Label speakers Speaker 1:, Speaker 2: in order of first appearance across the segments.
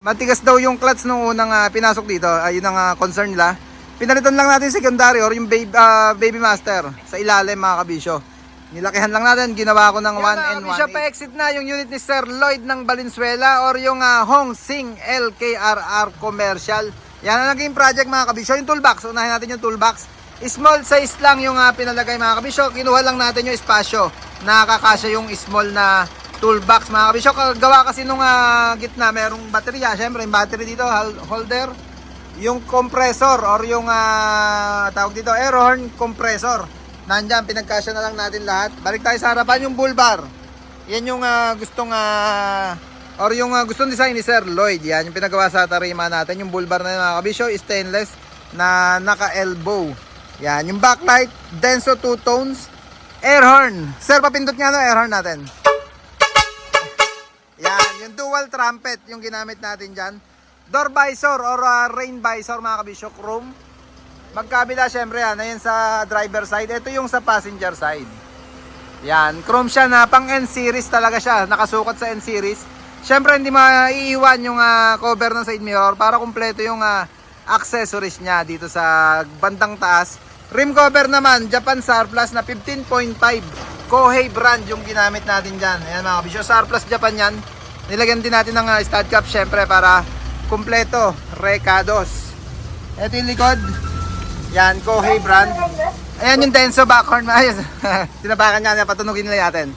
Speaker 1: Matigas daw yung clutch nung unang pinasok dito. Ayun ang concern nila. Pinalitan lang natin secondary or yung baby master sa ilalim mga kabisyo. Nilakihan lang natin, ginawa ko ng 1N1. Kabisyo, pa-exit na yung unit ni Sir Lloyd ng Valenzuela or yung Hongsing LKRR Commercial. Yan ang naging project mga kabisyo. Yung toolbox, unahin natin yung toolbox. Small size lang yung pinalagay mga kabisyo. Kinuha lang natin yung espasyo. Nakakasya yung small na toolbox mga kabisyo. Gawa kasi nung gitna merong baterya. Syempre yung battery dito, holder. Yung compressor or yung tawag dito, air horn compressor. Nandyan, pinagkasya na lang natin lahat. Balik tayo sa harapan, yung bull bar. Yan yung gustong or yung gustong design ni Sir Lloyd. Yan yung pinagawa sa tarima natin. Yung bull bar na yun mga kabisyo, stainless na naka-elbow. Yan, yung backlight, Denso 2 tones. Air horn. Sir, papindot nga no, air horn natin. Yan, yung dual trumpet yung ginamit natin dyan. Door visor or rain visor mga kabisyo, chrome. Magkabila syempre yan, ayan sa driver side. Ito yung sa passenger side. Yan, chrome siya na pang N-series talaga siya. Nakasukat sa N-series. Syempre hindi maiiwan yung cover ng side mirror para kumpleto yung accessories niya dito sa bandang taas. Rim cover naman, Japan Surplus na 15.5. Kohei brand yung ginamit natin dyan. Ayan mga kabisyo, Surplus Japan yan. Nilagyan din natin ng stud cap syempre para kumpleto, recados. Ito yung likod. Yan, Kohei brand. Ayan yung Denso backhorn. Ayun, tinapakan niya, patunugin nila natin.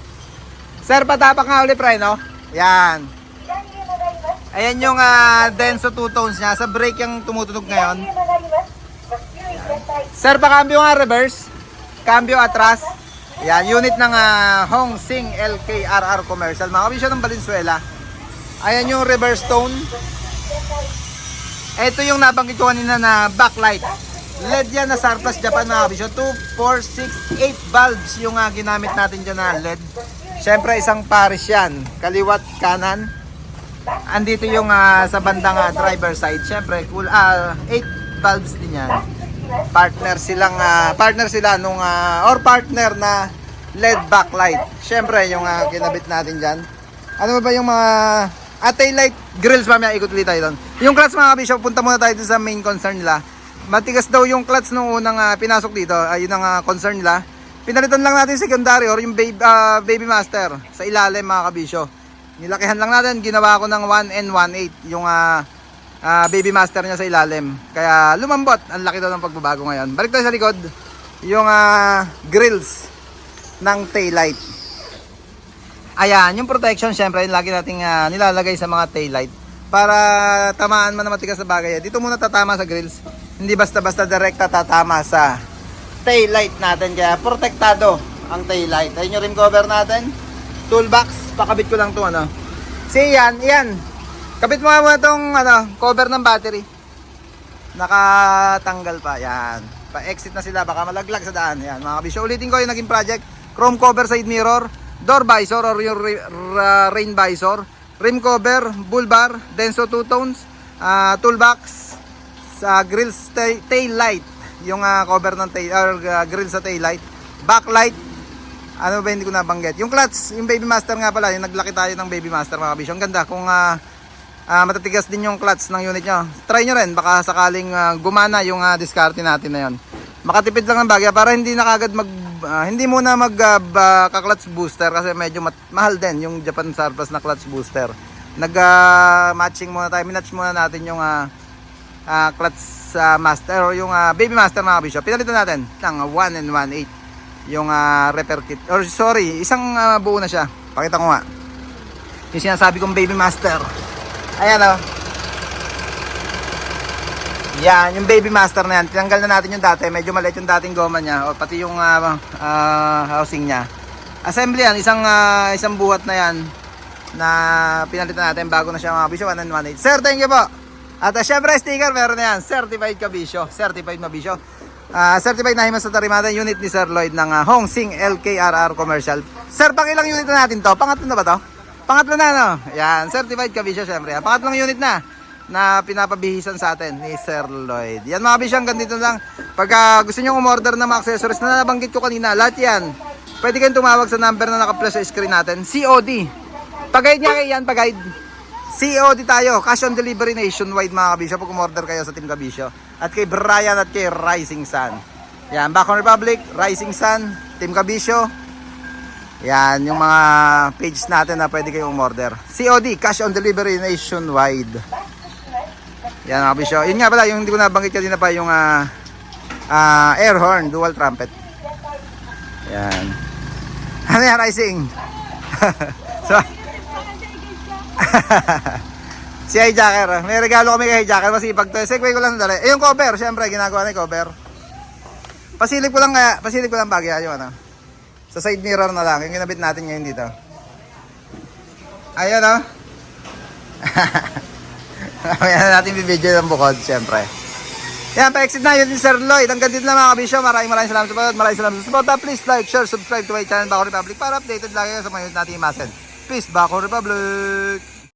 Speaker 1: Sir, patapak nga ulit pre, no? Yan. Ayan yung Denso 2 tones niya. Sa brake yung tumutunog ngayon. Sir, pakambyo nga reverse. Cambio atras. Yan, unit ng Hongsing LKRR Commercial. Mga kabisyo ng Valenzuela. Ayan yung reverse tone. Ito yung nabanggit ko kanina na backlight. LED yan na Surplus Japan mga kabisyo. 2, 4, 6, 8 bulbs yung ginamit natin dyan na LED. Siyempre isang pares yan. Kaliwat, kanan. Andito yung sa bandang driver side. Siyempre 8 bulbs din yan. Partner sila nung or partner na LED backlight. Siyempre yung kinabit natin dyan. Ano ba yung mga tail light grills, mamaya ikot ulit tayo doon. Yung clutch mga kabisyo, punta muna tayo sa main concern nila. Matigas daw yung clutch nung unang pinasok dito. Ayun ang concern nila. Pinalitan lang natin secondary or yung baby master sa ilalim mga kabisyo. Nilakihan lang natin, ginawa ko ng 1N18 yung baby master niya sa ilalim. Kaya lumambot, ang laki daw ng pagbabago ngayon. Balik tayo sa likod. Yung grills ng taillight. Ayan, yung protection syempre lagi nating nilalagay sa mga taillight para tamaan man na matigas na bagay. Dito muna tatama sa grills. Hindi basta-basta direkta tatama sa taillight natin. Kaya protektado ang taillight. Ayun yung rim cover natin. Toolbox, pakabit ko lang 'to ano. See yan. Kabit mo nga muna itong cover ng battery. Nakatanggal pa. Yan. Pa-exit na sila. Baka malaglag sa daan. Yan mga kabisyo. Ulitin ko yung naging project. Chrome cover side mirror. Door visor or yung rain visor. Rim cover. Bull bar. Denso 2 tones. Toolbox. Sa grills tail light. Yung cover ng tail or grill sa tail light. Backlight. Ano ba hindi ko nabanggit. Yung clutch. Yung baby master nga pala. Yung naglaki tayo ng baby master mga kabisyo. Ang ganda. Kung matatigas din yung clutch ng unit nyo, try nyo rin, baka sakaling gumana yung diskarte natin na yun. Makatipid lang ng bagay para hindi na kagad hindi muna ka-clutch booster kasi medyo mahal din yung Japan Surplus na clutch booster. Matching muna tayo, minatch muna natin yung clutch master o yung baby master mga kabisyo. Pinalitan natin ng 1N18 yung repair kit, or sorry, isang buo na siya. Pakita ko nga yung sinasabi kong baby master. Ayan o. Yan, yung baby master na yan. Tinanggal na natin yung dati. Medyo maliit yung dating goma niya. O pati yung housing niya. Assembly yan. Isang buhat na yan. Na pinalitan natin bago na siya mga kabisyo. 1N18. Sir, thank you po. At syempre sticker meron na yan. Certified kabisyo. Certified mabisyo. Certified na himas sa tarimata. Unit ni Sir Lloyd ng Hongsing LKRR Commercial. Sir, pakilang unit na natin to? Pangatlo na ba to? Pangatlo na, no? Yan, certified kabisyo syempre. Pangatlong unit na pinapabihisan sa atin ni Sir Lloyd. Yan mga kabisyo, hanggang dito lang. Pag gusto nyo umorder ng mga accessories na nabanggit ko kanina, lahat yan. Pwede kayong tumawag sa number na naka-flash sa screen natin. COD. Pag-guide nga kayo yan, pag-guide. COD tayo, cash on delivery nationwide mga kabisyo pag umorder kayo sa Team Kabisyo. At kay Brian at kay Rising Sun. Yan, Bacon Republic, Rising Sun, Team Kabisyo. Yan, yung mga page natin na pwede kayong umorder. COD, cash on delivery nationwide. Yan mga kabisyo. Yun nga pala, yung hindi ko nabanggit kanina pa yung air horn, dual trumpet. Yan. Ano yan, Rising? So, si Hijacker, may regalo kami kay Hijacker, masipag to. Segway ko lang dali. Yung cover, syempre ginagawa na yung cover. Pasilip ko lang bagya yung ano. Sa side mirror na lang, yung ginabit natin ngayon dito. Ayun oh. Mamaya na natin bibidyo ng bukod, syempre. Yan, pa-exit na yun din Sir Lloyd. Ang ganda na mga kabisyo. Maraming salamat sa panood. Maraming salamat sa support. Please like, share, subscribe to my channel, Bacon Republic, para updated lagi kayo sa mga natin imasen. Peace, Bacon Republic!